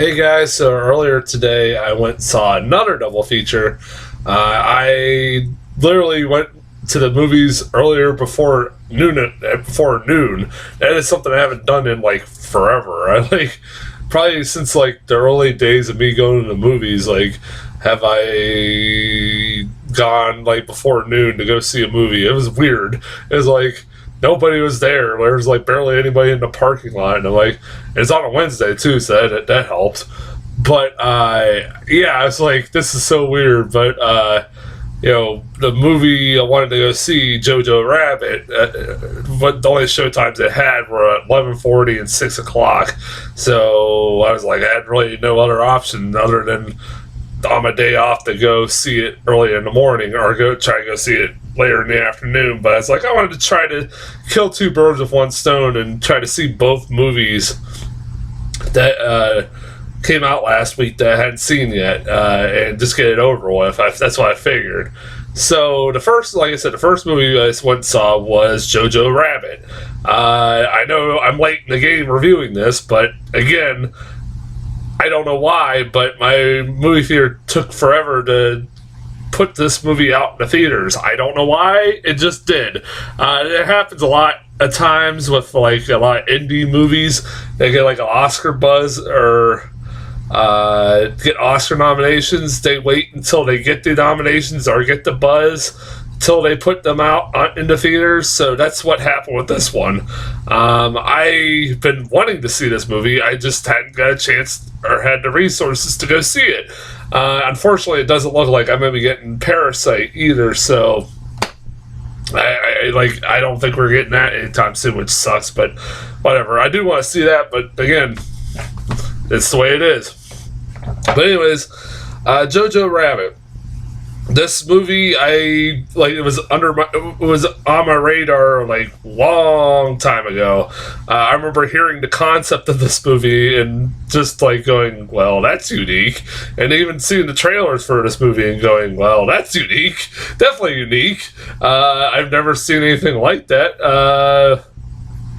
Hey guys, so earlier today I went and saw another double feature. I literally went to the movies earlier before noon. That is something I haven't done in like forever. I probably since like the early days of me going to the movies. Like, have I gone like before noon to go see a movie? It was weird. It was like nobody was there. There was like barely anybody in the parking lot, and I'm like, it's on a Wednesday too, so that helped. But yeah, I was like, this is so weird. But the movie I wanted to go see, JoJo Rabbit, but the only show times it had were at 11:40 and 6 o'clock. So I was like, I had really no other option other than on my day off to go see it early in the morning or try to go see it later in the afternoon. But it's like I wanted to try to kill two birds with one stone and try to see both movies that came out last week that I hadn't seen yet, and just get it over with. That's what I figured. So like I said, the first movie I went and saw was JoJo Rabbit. I know I'm late in the game reviewing this, but again, I don't know why, but my movie theater took forever to put this movie out in the theaters. I don't know why, it just did. It happens a lot of times with like a lot of indie movies. They get like an Oscar buzz or get Oscar nominations. They wait until they get the nominations or get the buzz till they put them out in the theaters. So that's what happened with this one. I've been wanting to see this movie. I just hadn't got a chance or had the resources to go see it. Unfortunately, it doesn't look like I'm going to be getting Parasite either. So I don't think we're getting that anytime soon, which sucks. But whatever. I do want to see that. But again, it's the way it is. But anyways, JoJo Rabbit. This movie, it was on my radar like long time ago. I remember hearing the concept of this movie and just like going, well, that's unique. And even seeing the trailers for this movie and going, well, that's unique. Definitely unique. I've never seen anything like that.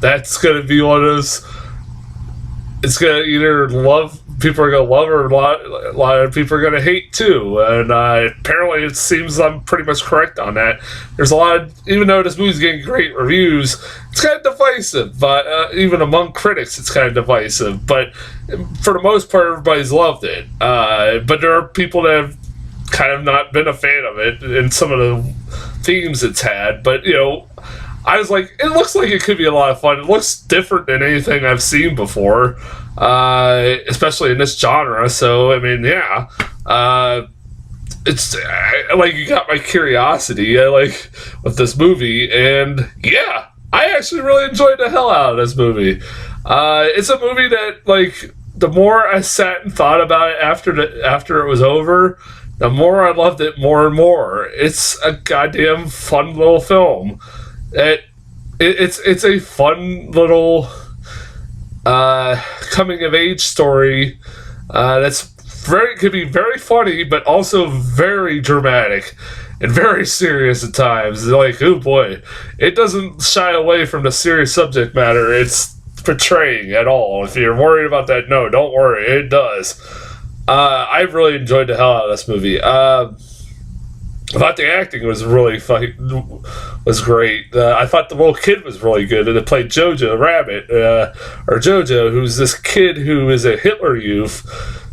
That's going to be one of those. It's going to either people are going to love or a lot of people are going to hate too. And apparently it seems I'm pretty much correct on that. There's a lot of, even though this movie's getting great reviews, it's kind of divisive. But even among critics, it's kind of divisive. But for the most part, everybody's loved it. But there are people that have kind of not been a fan of it and some of the themes it's had. But, I was like, it looks like it could be a lot of fun. It looks different than anything I've seen before, especially in this genre. So, I mean, yeah. It's like you got my curiosity with this movie. And, yeah, I actually really enjoyed the hell out of this movie. It's a movie that, the more I sat and thought about it after it was over, the more I loved it more and more. It's a goddamn fun little film. It's a fun little coming of age story that's could be very funny, but also very dramatic and very serious at times. Like, oh boy, it doesn't shy away from the serious subject matter it's portraying at all. If you're worried about that, no, don't worry, it does. I really enjoyed the hell out of this movie. I thought the acting was really was great. I thought the little kid was really good, and it played JoJo Rabbit, or JoJo, who's this kid who is a Hitler Youth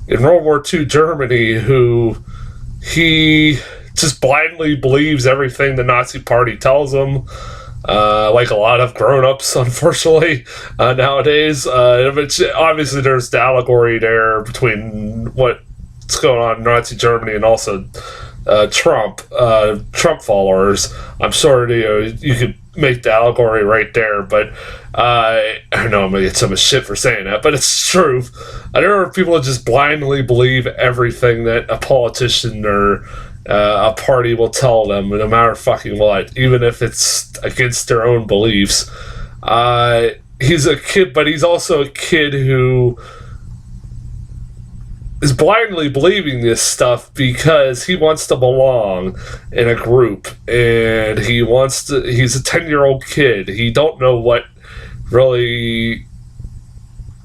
in World War II Germany, who he just blindly believes everything the Nazi Party tells him. Like a lot of grown-ups, unfortunately, nowadays. But obviously, there's the allegory there between what's going on in Nazi Germany and also Trump followers. I'm sure you could make the allegory right there, but I know I'm gonna get so much shit for saying that, but it's true. There are people that just blindly believe everything that a politician or a party will tell them, no matter fucking what, even if it's against their own beliefs. He's a kid, but he's also a kid who is blindly believing this stuff because he wants to belong in a group, and he's a 10-year-old kid. He don't know what really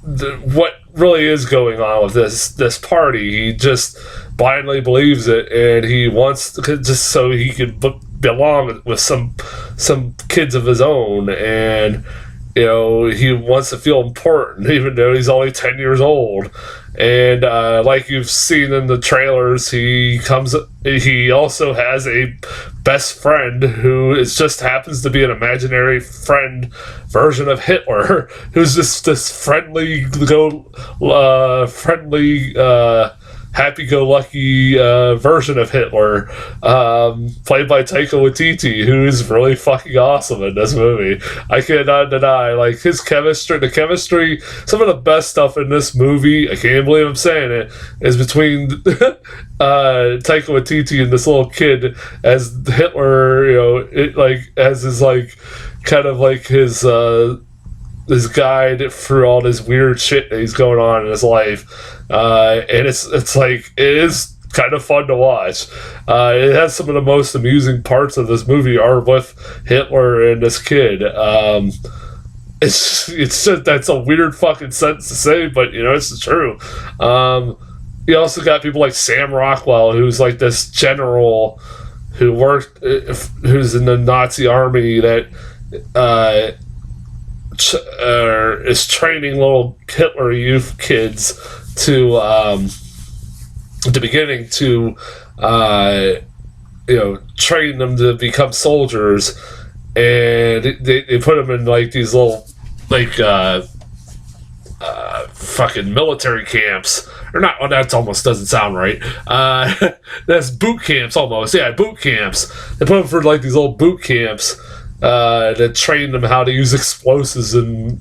what really is going on with this party. He just blindly believes it, and he wants just so he can belong with some kids of his own, and he wants to feel important, even though he's only 10 years old. And like you've seen in the trailers, he also has a best friend who just happens to be an imaginary friend version of Hitler, who's just this happy-go-lucky version of Hitler, played by Taika Waititi, who is really fucking awesome in this movie. I cannot deny, like, the chemistry, some of the best stuff in this movie, I can't believe I'm saying it, is between Taika Waititi and this little kid as Hitler, as his, kind of like his guide through all this weird shit that he's going on in his life. And it's like, it is kind of fun to watch. It has some of the most amusing parts of this movie are with Hitler and this kid. It's just, that's a weird fucking sentence to say, but it's true. You also got people like Sam Rockwell, who's like this general who's in the Nazi army that is training little Hitler youth kids to beginning to train them to become soldiers, and they put them in like these little fucking military camps, or not. Well, that almost doesn't sound right. That's boot camps almost. Yeah, boot camps. They put them for like these little boot camps that train them how to use explosives and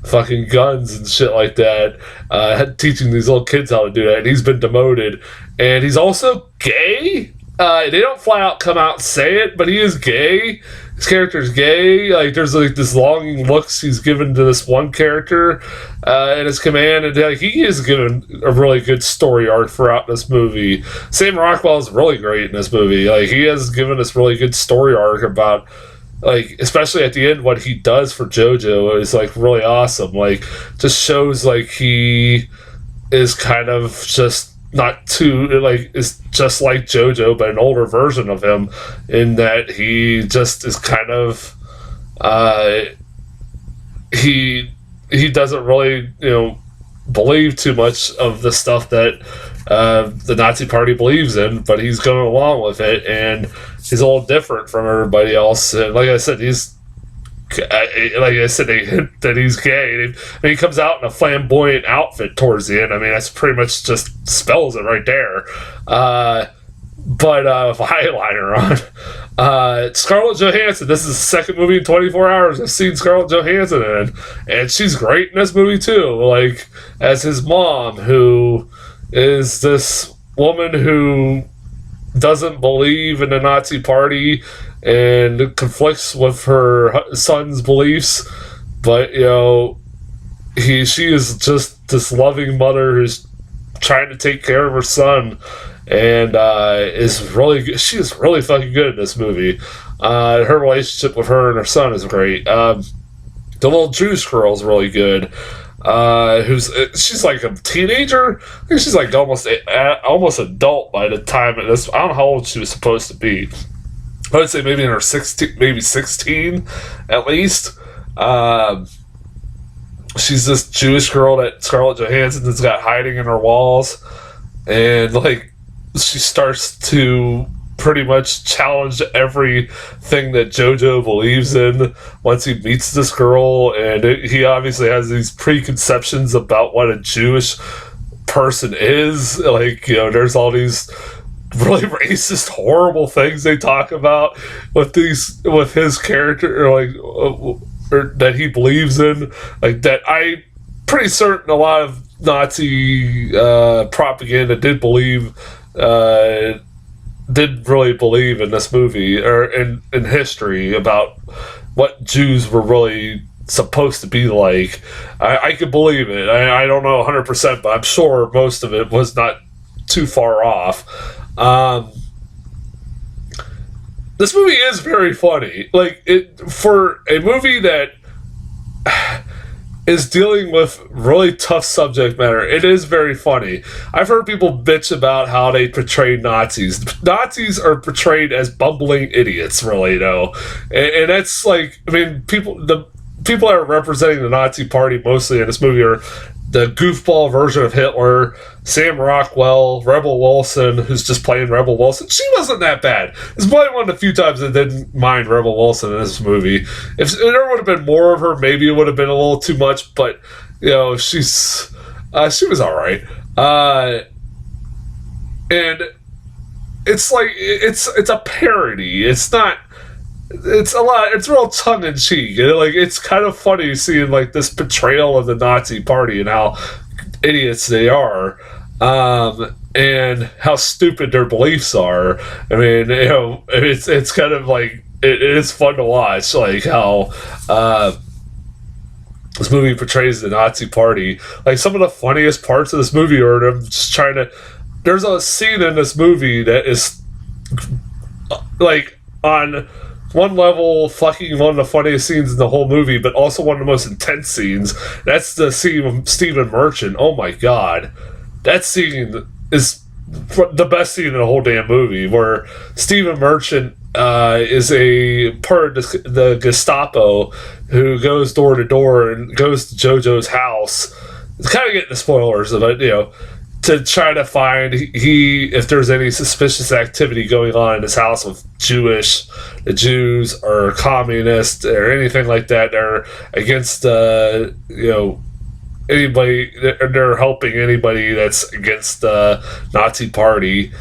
fucking guns and shit like that. Teaching these little kids how to do that. And he's been demoted, and he's also gay. They don't flat out come out and say it, but he is gay. His character's gay. Like, there's like this longing looks he's given to this one character in his command, and he is given a really good story arc throughout this movie. Sam Rockwell is really great in this movie. Like, he has given us really good story arc about, like, especially at the end, what he does for JoJo is like really awesome. Like, just shows like he is kind of just not too, like, is just like JoJo, but an older version of him, in that he just is kind of he doesn't really believe too much of the stuff that the Nazi Party believes in, but he's going along with it, and he's a little different from everybody else. And like I said, they hint that he's gay. And he comes out in a flamboyant outfit towards the end. I mean, that's pretty much just spells it right there. But with a eyeliner on. Scarlett Johansson, this is the second movie in 24 hours I've seen Scarlett Johansson in. And she's great in this movie too. Like, as his mom, who is this woman who doesn't believe in the Nazi Party and conflicts with her son's beliefs, but she is just this loving mother who's trying to take care of her son, and is really good. She is really fucking good in this movie. Her relationship with her and her son is great. The little Jewish girl is really good. She's like a teenager. I think she's like almost adult by the time of this. I don't know how old she was supposed to be. I would say maybe in her 16 at least. She's this Jewish girl that Scarlett Johansson has got hiding in her walls, and like she starts to pretty much challenge everything that JoJo believes in once he meets this girl, and he obviously has these preconceptions about what a Jewish person is. Like, there's all these really racist, horrible things they talk about with his character, or that he believes in, like that. I'm pretty certain a lot of Nazi propaganda did really believe in this movie, or in history, about what Jews were really supposed to be like. I could believe it. I don't know 100%, but I'm sure most of it was not too far off. This movie is very funny. Like, for a movie that is dealing with really tough subject matter. It is very funny. I've heard people bitch about how they portray Nazis. Nazis are portrayed as bumbling idiots, really, though. And that's like, I mean, the people that are representing the Nazi party mostly in this movie are the goofball version of Hitler, Sam Rockwell, Rebel Wilson, who's just playing Rebel Wilson. She wasn't that bad. It's probably one of the few times I didn't mind Rebel Wilson in this movie. If there would have been more of her, maybe it would have been a little too much, but, you know, she was all right. And it's like, it's a parody. It's not... It's real tongue-in-cheek. Like, it's kind of funny seeing, like, this portrayal of the Nazi party and how idiots they are, and how stupid their beliefs are. I mean, you know, it's kind of like, it is fun to watch, like, how this movie portrays the Nazi party. Like, some of the funniest parts of this movie are them just trying to... There's a scene in this movie that is, like, on... one level, fucking one of the funniest scenes in the whole movie, but also one of the most intense scenes. That's the scene with Stephen Merchant. Oh my god. That scene is the best scene in the whole damn movie, where Stephen Merchant is a part of the Gestapo who goes door to door and goes to JoJo's house. It's kind of getting the spoilers of it, you know, to try to find if there's any suspicious activity going on in his house with the Jews or communists or anything like that. They're against, you know, anybody. They're helping anybody that's against the Nazi party.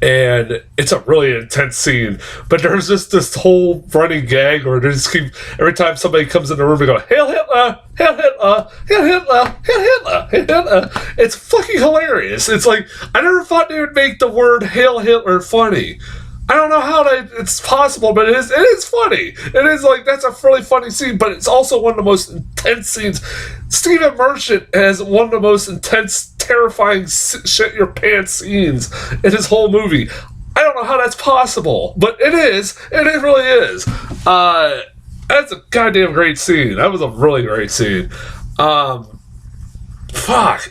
And it's a really intense scene, but there's just this whole running gag where they just keep, every time somebody comes in the room, they go, "Hail Hitler! Hail Hitler! Hail Hitler! Hail Hitler! Hail Hitler!" It's fucking hilarious. It's like, I never thought they would make the word "Hail Hitler" funny. I don't know how it's possible, but it is funny. It is like, that's a really funny scene, but it's also one of the most intense scenes. Stephen Merchant has one of the most intense, terrifying shit your pants scenes in his whole movie. I don't know how that's possible, but it is, and it really is. That's a goddamn great scene. That was a really great scene. Fuck,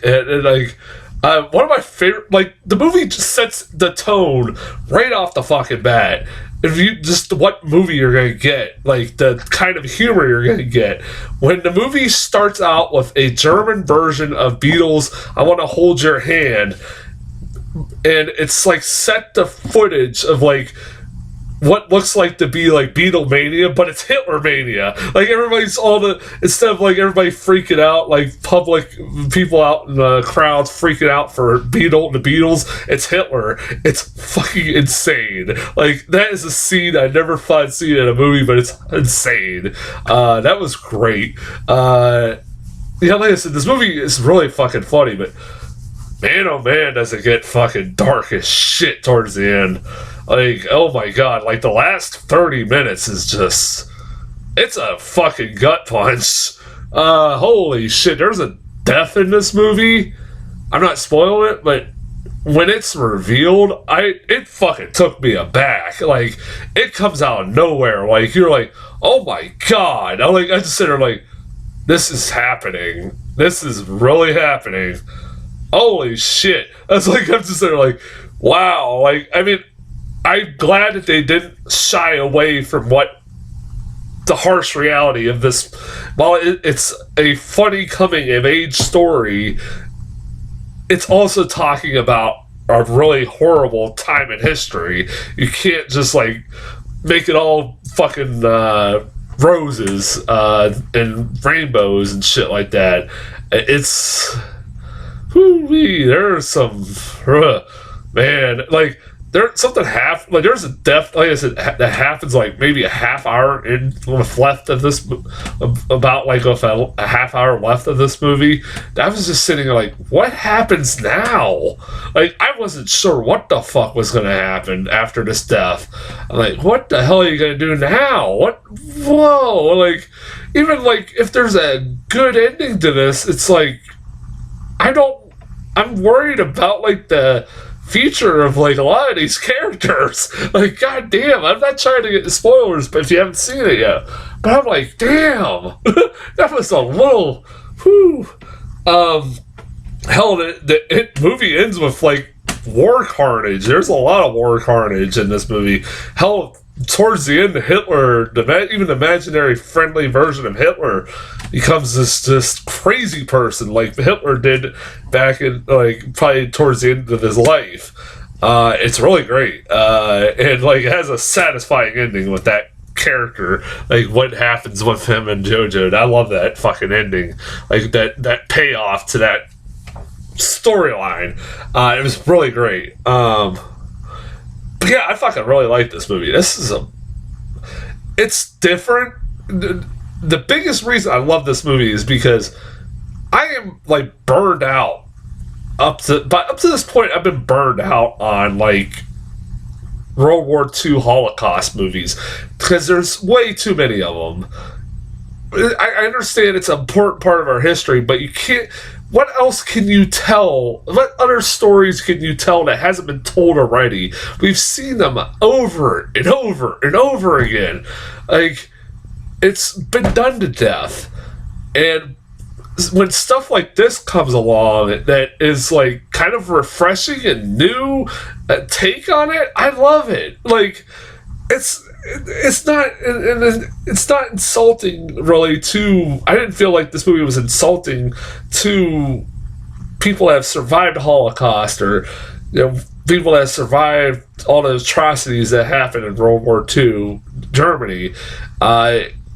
and like... one of my favorite, like, the movie just sets the tone right off the fucking bat. If you just what movie you're gonna get, like the kind of humor you're gonna get. When the movie starts out with a German version of Beatles' "I Want to Hold Your Hand," and it's like set the footage of like what looks like to be like Beatlemania, but it's Hitler mania. Like, everybody's instead of like everybody freaking out, like public people out in the crowds freaking out for the Beatles, it's Hitler. It's fucking insane. Like, that is a scene I never thought I'd seen in a movie, but it's insane. That was great. Yeah, like I said, this movie is really fucking funny, but man, oh man, does it get fucking dark as shit towards the end. Like, oh my god, like the last 30 minutes is just, it's a fucking gut punch. Holy shit, there's a death in this movie. I'm not spoiling it, but when it's revealed, it fucking took me aback. Like, it comes out of nowhere. Like, you're like, oh my god. I just sit there like, this is happening. This is really happening. Holy shit. I'm just there like, wow. Like, I mean, I'm glad that they didn't shy away from what the harsh reality of this. While it's a funny coming of age story, it's also talking about a really horrible time in history. You can't just like make it all fucking roses and rainbows and shit like that. It's there's some man, like there's something there's a death, like I said, that happens like maybe a half hour with left of this, about like with a half hour left of this movie. I was just sitting there like, what happens now? Like, I wasn't sure what the fuck was gonna happen after this death. I'm like, what the hell are you gonna do now? Whoa, like, even like if there's a good ending to this, it's like, I'm worried about like the future of like a lot of these characters. Like, goddamn, I'm not trying to get the spoilers, but if you haven't seen it yet, But I'm like, damn, that was a little, whew. Hell, the movie ends with like war carnage. There's a lot of war carnage in this movie. Hell, towards the end, Hitler, even the imaginary friendly version of Hitler, becomes this crazy person like Hitler did back in like probably towards the end of his life. It's really great, and like it has a satisfying ending with that character, like what happens with him and JoJo. I love that fucking ending, like that payoff to that storyline. It was really great. But yeah, I fucking really like this movie. It's different. The biggest reason I love this movie is because I am like burned out. Up to this point, I've been burned out on like World War II Holocaust movies because there's way too many of them. I understand it's an important part of our history, but you can't. What else can you tell? What other stories can you tell that hasn't been told already? We've seen them over and over and over again. Like, it's been done to death. And when stuff like this comes along that is like kind of refreshing and new take on it, I love it. Like, it's not insulting really to. I didn't feel like this movie was insulting to people that have survived the Holocaust, or people that have survived all the atrocities that happened in World War II Germany.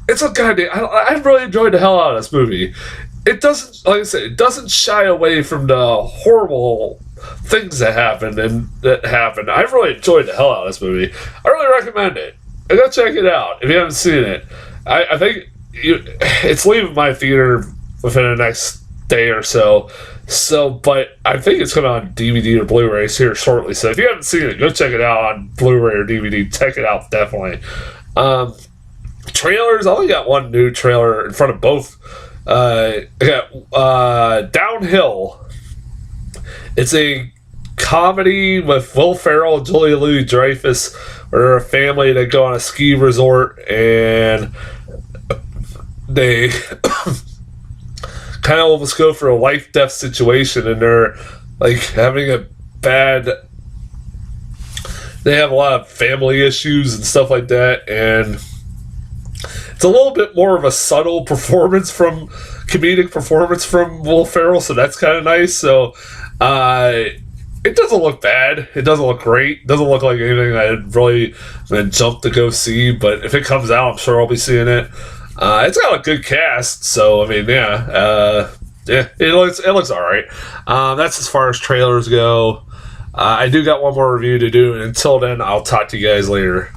It's a goddamn. I really enjoyed the hell out of this movie. It doesn't, like I said, it doesn't shy away from the horrible things that happened. I really enjoyed the hell out of this movie. I really recommend it. Go check it out if you haven't seen it. I think it's leaving my theater within the next day or so. But I think it's going on DVD or Blu-ray here shortly. So if you haven't seen it, go check it out on Blu-ray or DVD. Check it out, definitely. Trailers, I only got one new trailer in front of both. I got Downhill. It's a comedy with Will Ferrell and Julia Louis-Dreyfus, where they're a family that go on a ski resort and they kind of almost go for a life-death situation, and they're like having a bad. They have a lot of family issues and stuff like that, and it's a little bit more of a subtle comedic performance from Will Ferrell, so that's kind of nice. So, it doesn't look bad. It doesn't look great. It doesn't look like anything I'd really jump to go see, but if it comes out, I'm sure I'll be seeing it. It's got a good cast, so I mean, yeah, it looks all right. That's as far as trailers go. I do got one more review to do, and until then, I'll talk to you guys later.